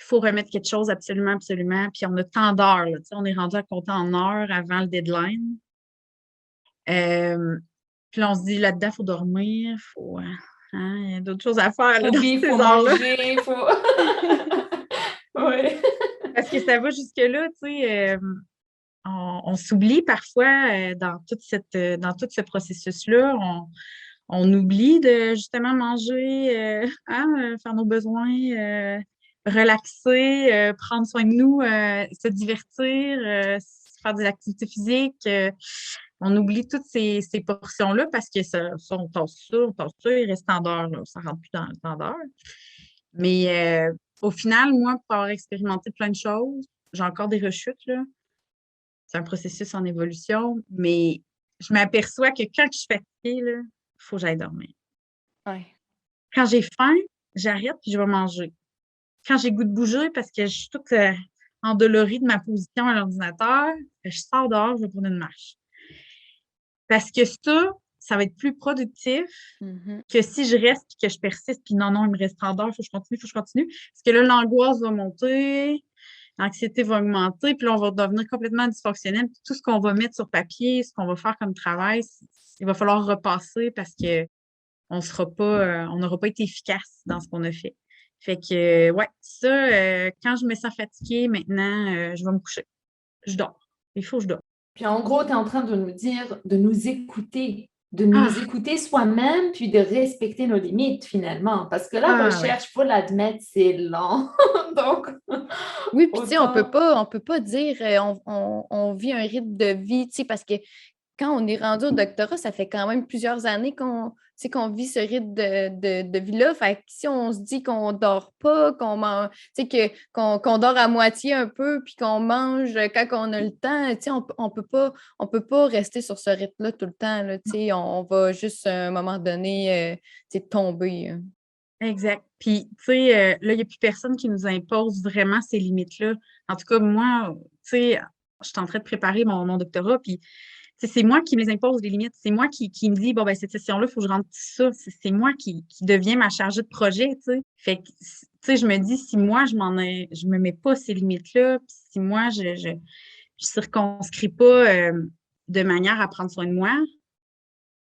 il faut remettre quelque chose absolument, absolument. Puis, on a tant d'heures, là, tu sais, on est rendu à compter en heures avant le deadline. Puis là, on se dit, là-dedans, il faut dormir, il y a d'autres choses à faire là,
Faut
dans
vivre,
ces
faut
heures-là.
manger, faut... Oui.
Parce que ça va jusque-là, tu sais, on s'oublie parfois dans tout ce processus-là. On oublie de justement manger, faire nos besoins, relaxer, prendre soin de nous, se divertir, faire des activités physiques. On oublie toutes ces portions-là parce que on tasse ça, il reste en d'heure, là, ça ne rentre plus dans le temps d'heure. Mais au final, moi, pour avoir expérimenté plein de choses, j'ai encore des rechutes, là. C'est un processus en évolution, mais je m'aperçois que quand je suis fatiguée, il faut que j'aille dormir.
Ouais.
Quand j'ai faim, j'arrête puis je vais manger. Quand j'ai goût de bouger parce que je suis toute endolorie de ma position à l'ordinateur, je sors dehors, je vais prendre une marche. Parce que ça va être plus productif que si je reste et que je persiste, puis non, il me reste 30 heures, il faut que je continue. Parce que là, l'angoisse va monter, l'anxiété va augmenter, puis là, on va devenir complètement dysfonctionnel. Puis tout ce qu'on va mettre sur papier, ce qu'on va faire comme travail, il va falloir repasser parce que on n'aura pas été efficace dans ce qu'on a fait. Fait que, ouais, ça, quand je me sens fatiguée, maintenant, je vais me coucher. Je dors. Il faut que je dors.
Puis en gros, tu es en train de nous dire de nous
Ah,
écouter soi-même, puis de respecter nos limites finalement. Parce que la
ouais.
recherche, il faut l'admettre, c'est lent. Donc,
Oui, puis tu sais,
autant...
on peut pas dire on vit un rythme de vie, tu sais, parce que quand on est rendu au doctorat, ça fait quand même plusieurs années qu'on vit ce rythme de vie-là. Fait que si on se dit qu'on dort pas, qu'on dort à moitié un peu, puis qu'on mange quand on a le temps, tu sais, on peut pas rester sur ce rythme-là tout le temps, là, tu sais, on va juste à un moment donné tu sais, tomber.
Exact. Puis, tu sais, là, il n'y a plus personne qui nous impose vraiment ces limites-là. En tout cas, moi, tu sais, je suis en train de préparer mon doctorat, puis c'est moi qui me les impose, les limites. C'est moi qui me dis, bon, ben cette session-là, il faut que je rentre ça. C'est moi qui deviens ma chargée de projet, tu sais. Fait que, tu sais, je me dis, si moi, je me mets pas ces limites-là, puis si moi, je circonscris pas de manière à prendre soin de moi,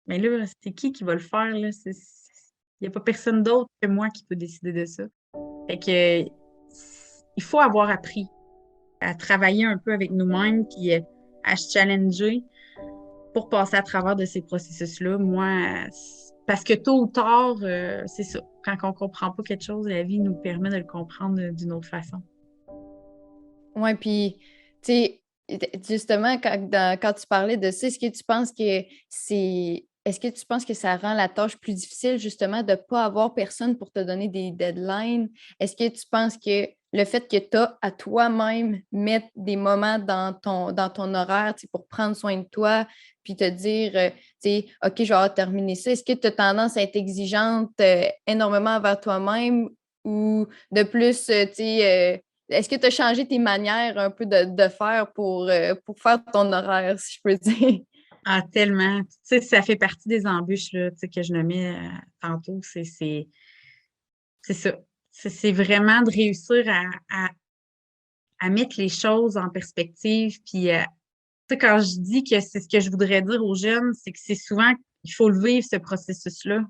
mais là, c'est qui va le faire, là? Il n'y a pas personne d'autre que moi qui peut décider de ça. Fait que, il faut avoir appris à travailler un peu avec nous-mêmes puis à se challenger pour passer à travers de ces processus-là. Moi, parce que tôt ou tard, c'est ça. Quand on ne comprend pas quelque chose, la vie nous permet de le comprendre d'une autre façon.
Oui, puis, tu sais, justement, quand tu parlais de ça, est-ce que tu penses que ça rend la tâche plus difficile, justement, de ne pas avoir personne pour te donner des deadlines? Est-ce que tu penses que le fait que tu as à toi-même mettre des moments dans ton horaire, tu sais, pour prendre soin de toi, puis te dire, tu sais, OK, je vais avoir terminé ça, est-ce que tu as tendance à être exigeante énormément envers toi-même ou de plus, tu sais, est-ce que tu as changé tes manières un peu de faire pour faire ton horaire, si je peux dire?
Ah, tellement. Tu sais, ça fait partie des embûches là, tu sais, que je nommais tantôt. C'est ça. C'est vraiment de réussir à mettre les choses en perspective. Puis, tu sais, quand je dis que c'est ce que je voudrais dire aux jeunes, c'est que c'est souvent qu'il faut le vivre, ce processus-là,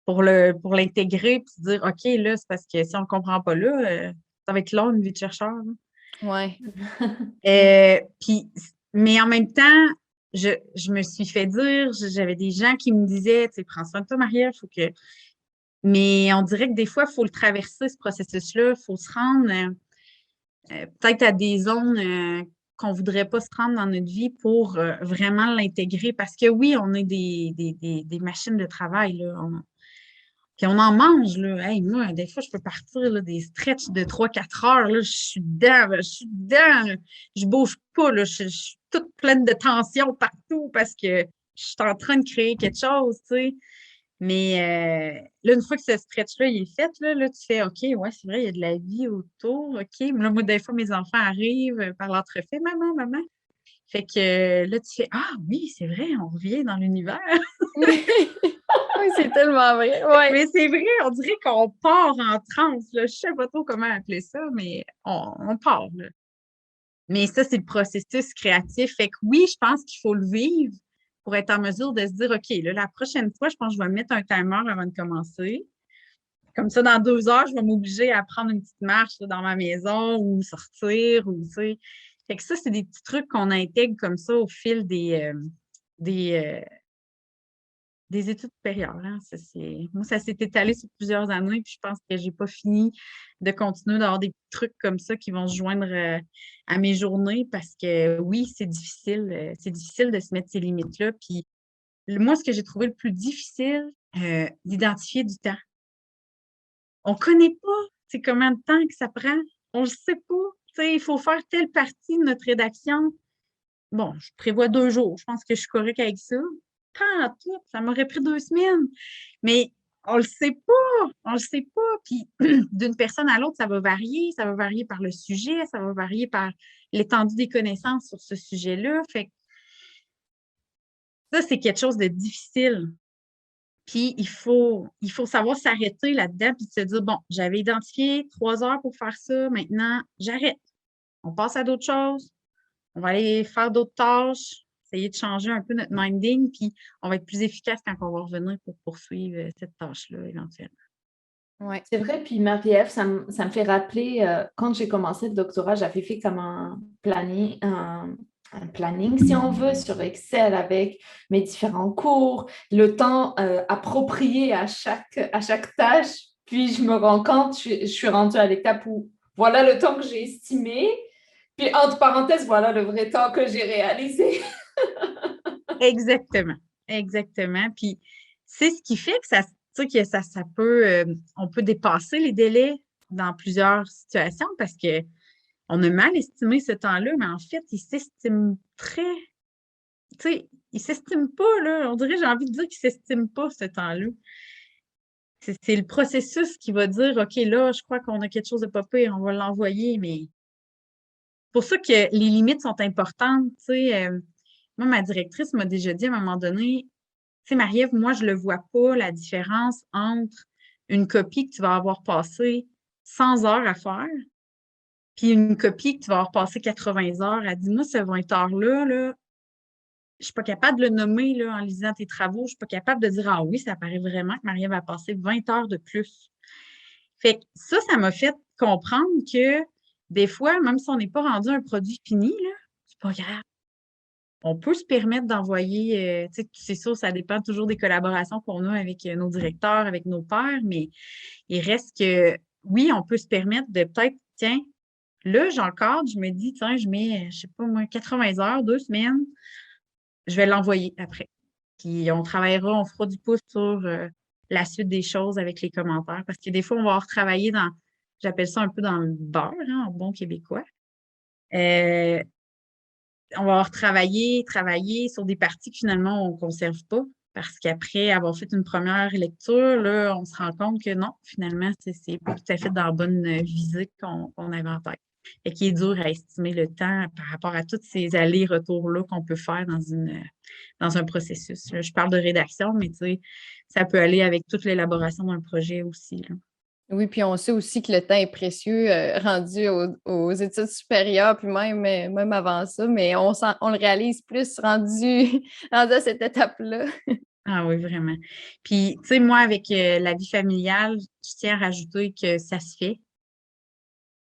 pour l'intégrer, puis se dire, OK, là, c'est parce que si on ne le comprend pas là, ça va être long, une vie de chercheur. Là.
Ouais.
Puis, mais en même temps, je me suis fait dire, j'avais des gens qui me disaient, tu sais, prends soin de toi, Marie-Ève, faut que. Mais on dirait que des fois, il faut le traverser, ce processus-là. Il faut se rendre peut-être à des zones qu'on ne voudrait pas se rendre dans notre vie pour vraiment l'intégrer. Parce que oui, on est des machines de travail, là. Puis on en mange, là. Hey, moi, des fois, je peux partir là, des stretches de 3-4 heures. Là, je suis dedans, là, je suis dedans. Là. Je bouge pas. Là, je suis toute pleine de tension partout parce que je suis en train de créer quelque chose, tu sais. Mais là, une fois que ce stretch-là il est fait, là, tu fais OK, ouais, c'est vrai, il y a de la vie autour. OK. Mais là, moi, des fois, mes enfants arrivent par l'entrefait, maman, maman. Fait que là, tu fais ah oui, c'est vrai, on revient dans l'univers.
Oui, c'est tellement vrai. Ouais.
Mais c'est vrai, on dirait qu'on part en transe. Là. Je sais pas trop comment appeler ça, mais on part. Là. Mais ça, c'est le processus créatif. Fait que oui, je pense qu'il faut le vivre pour être en mesure de se dire, OK, là, la prochaine fois, je pense que je vais mettre un timer avant de commencer. Comme ça, dans 2 heures, je vais m'obliger à prendre une petite marche là, dans ma maison ou sortir. Ou, tu sais. Fait que ça, c'est des petits trucs qu'on intègre comme ça au fil des, des études supérieures. Hein. Moi, ça s'est étalé sur plusieurs années, puis je pense que j'ai pas fini de continuer d'avoir des trucs comme ça qui vont se joindre à mes journées parce que oui, c'est difficile. C'est difficile de se mettre ces limites-là. Puis moi, ce que j'ai trouvé le plus difficile, d'identifier du temps. On connaît pas, c'est combien de temps que ça prend. On le sait pas. Tu sais, il faut faire telle partie de notre rédaction. Bon, je prévois 2 jours. Je pense que je suis correcte avec ça. Pas en tout, ça m'aurait pris 2 semaines. Mais on le sait pas. On le sait pas. Puis d'une personne à l'autre, ça va varier. Ça va varier par le sujet, ça va varier par l'étendue des connaissances sur ce sujet-là. Fait que ça, c'est quelque chose de difficile. Puis il faut savoir s'arrêter là-dedans puis se dire, bon, j'avais identifié 3 heures pour faire ça, maintenant, j'arrête. On passe à d'autres choses. On va aller faire d'autres tâches, essayer de changer un peu notre minding, puis on va être plus efficace quand on va revenir pour poursuivre cette tâche-là éventuellement.
Ouais.
C'est vrai, puis Marie-Ève, ça me fait rappeler, quand j'ai commencé le doctorat, j'avais fait comme un planning, si on veut, sur Excel avec mes différents cours, le temps approprié à chaque tâche. Puis je me rends compte, je suis rendue à l'étape où voilà le temps que j'ai estimé. Puis entre parenthèses, voilà le vrai temps que j'ai réalisé.
Exactement. Exactement. Puis c'est ce qui fait que ça, tu sais, que ça peut, on peut dépasser les délais dans plusieurs situations parce que on a mal estimé ce temps-là, mais en fait, il s'estime très, tu sais, il s'estime pas, là. On dirait, j'ai envie de dire qu'il s'estime pas ce temps-là. C'est le processus qui va dire, OK, là, je crois qu'on a quelque chose de pas pire, on va l'envoyer, mais c'est pour ça que les limites sont importantes. Tu sais, moi, ma directrice m'a déjà dit à un moment donné, tu sais, Marie-Ève, moi, je ne le vois pas, la différence entre une copie que tu vas avoir passé 100 heures à faire, puis une copie que tu vas avoir passé 80 heures. Elle dit, moi, ce 20 heures-là, là, je ne suis pas capable de le nommer là, en lisant tes travaux. Je ne suis pas capable de dire, ah oui, ça paraît vraiment que Marie-Ève a passé 20 heures de plus. Fait que ça m'a fait comprendre que des fois, même si on n'est pas rendu un produit fini, là, c'est pas grave. On peut se permettre d'envoyer, tu sais, c'est sûr, ça dépend toujours des collaborations qu'on a avec nos directeurs, avec nos pairs, mais il reste que, oui, on peut se permettre de peut-être, tiens, là, j'encadre, je me dis, tiens, je mets, je sais pas moi, 80 heures, 2 semaines, je vais l'envoyer après. Puis on travaillera, on fera du pouce sur la suite des choses avec les commentaires. Parce que des fois, on va retravailler dans, j'appelle ça un peu dans le beurre, hein, en bon québécois. On va retravailler, travailler sur des parties que finalement, on ne conserve pas. Parce qu'après avoir fait une première lecture, là, on se rend compte que non, finalement, c'est pas tout à fait dans la bonne visée qu'on avait en tête. Et qui est dur à estimer le temps par rapport à tous ces allers-retours-là qu'on peut faire dans un processus. Là, je parle de rédaction, mais tu sais, ça peut aller avec toute l'élaboration d'un projet aussi, là.
Oui, puis on sait aussi que le temps est précieux, rendu aux études supérieures, puis même avant ça, mais on le réalise plus rendu à cette étape-là.
Ah oui, vraiment. Puis, tu sais, moi, avec la vie familiale, je tiens à rajouter que ça se fait.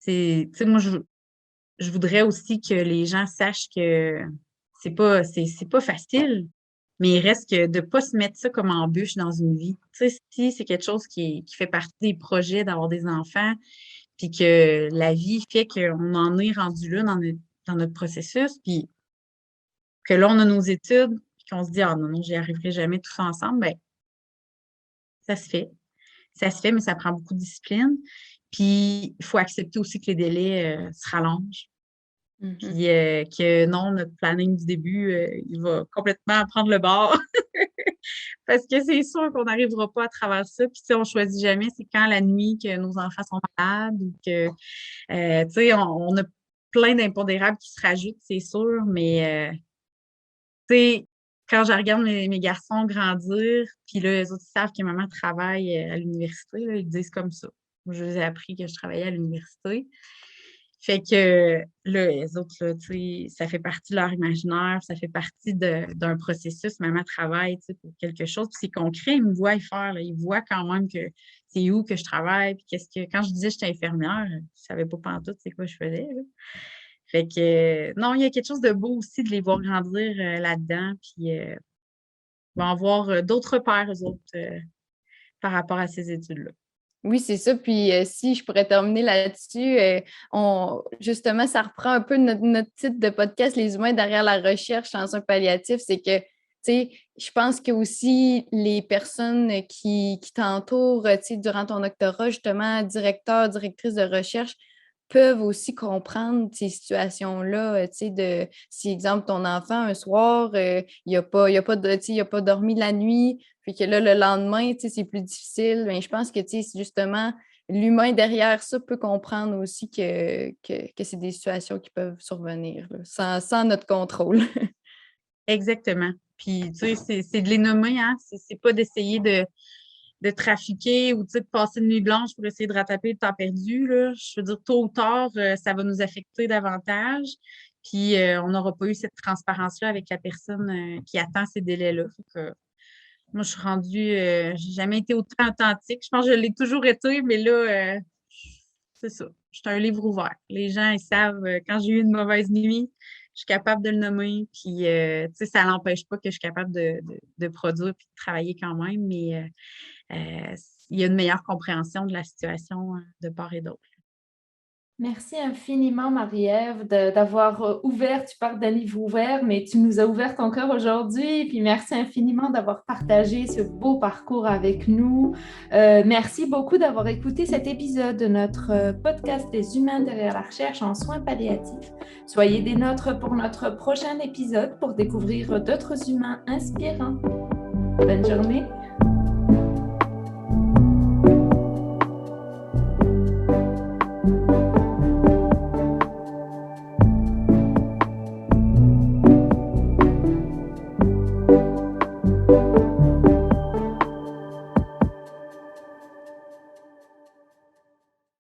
Tu sais, moi, je voudrais aussi que les gens sachent que c'est pas facile, mais il reste que de ne pas se mettre ça comme embûche dans une vie. Tu sais, si c'est quelque chose qui fait partie des projets d'avoir des enfants, puis que la vie fait qu'on en est rendu là dans notre processus, puis que là, on a nos études, puis qu'on se dit, ah non, non, j'y arriverai jamais tout ça ensemble, ben ça se fait. Ça se fait, mais ça prend beaucoup de discipline. Puis, il faut accepter aussi que les délais se rallongent.
Mhm.
Puis que non, notre planning du début, il va complètement prendre le bord. Parce que c'est sûr qu'on n'arrivera pas à travers ça. Puis, tu sais, on ne choisit jamais, c'est quand la nuit que nos enfants sont malades ou que, tu sais, on a plein d'impondérables qui se rajoutent, c'est sûr, mais, tu sais, quand je regarde mes garçons grandir, puis là, les autres ils savent que maman travaille à l'université, là, ils disent comme ça. Moi, je les ai appris que je travaillais à l'université. Fait que là, les autres, là, tu sais, ça fait partie de leur imaginaire, ça fait partie d'un processus. Maman travaille, tu sais, pour quelque chose. Puis c'est concret, ils me voient y faire, là. Ils voient quand même que c'est où que je travaille. Puis quand je disais que j'étais infirmière, je ne savais pas pantoute c'est quoi je faisais, là. Fait que non, il y a quelque chose de beau aussi de les voir grandir là-dedans. Puis ils vont avoir d'autres pères, eux autres, par rapport à ces études-là.
Oui, c'est ça. Puis si je pourrais terminer là-dessus, justement, ça reprend un peu notre titre de podcast, Les humains derrière la recherche en soins palliatifs. C'est que, tu sais, je pense que aussi les personnes qui t'entourent, tu sais, durant ton doctorat, justement, directeur, directrice de recherche, peuvent aussi comprendre ces situations-là, tu sais, si, exemple, ton enfant, un soir, il n'a pas dormi la nuit, puis que là, le lendemain, tu sais, c'est plus difficile, mais je pense que, tu sais, justement, l'humain derrière ça peut comprendre aussi que c'est des situations qui peuvent survenir, là, sans notre contrôle.
Exactement. Puis, tu sais, c'est de les nommer, hein. C'est pas d'essayer de trafiquer ou, tu sais, de passer une nuit blanche pour essayer de rattraper le temps perdu, là. Je veux dire, tôt ou tard, ça va nous affecter davantage. Puis, on n'aura pas eu cette transparence-là avec la personne qui attend ces délais-là. Fait que, moi, je suis rendue, j'ai jamais été autant authentique. Je pense que je l'ai toujours été, mais là, c'est ça. Je suis un livre ouvert. Les gens, ils savent, quand j'ai eu une mauvaise nuit, je suis capable de le nommer. Puis, tu sais, ça n'empêche pas que je suis capable de produire et de travailler quand même, mais il y a une meilleure compréhension de la situation de part et d'autre.
Merci infiniment, Marie-Ève, d'avoir ouvert, tu parles d'un livre ouvert, mais tu nous as ouvert ton cœur aujourd'hui. Puis merci infiniment d'avoir partagé ce beau parcours avec nous. Merci beaucoup d'avoir écouté cet épisode de notre podcast Les humains derrière la recherche en soins palliatifs. Soyez des nôtres pour notre prochain épisode pour découvrir d'autres humains inspirants. Bonne journée.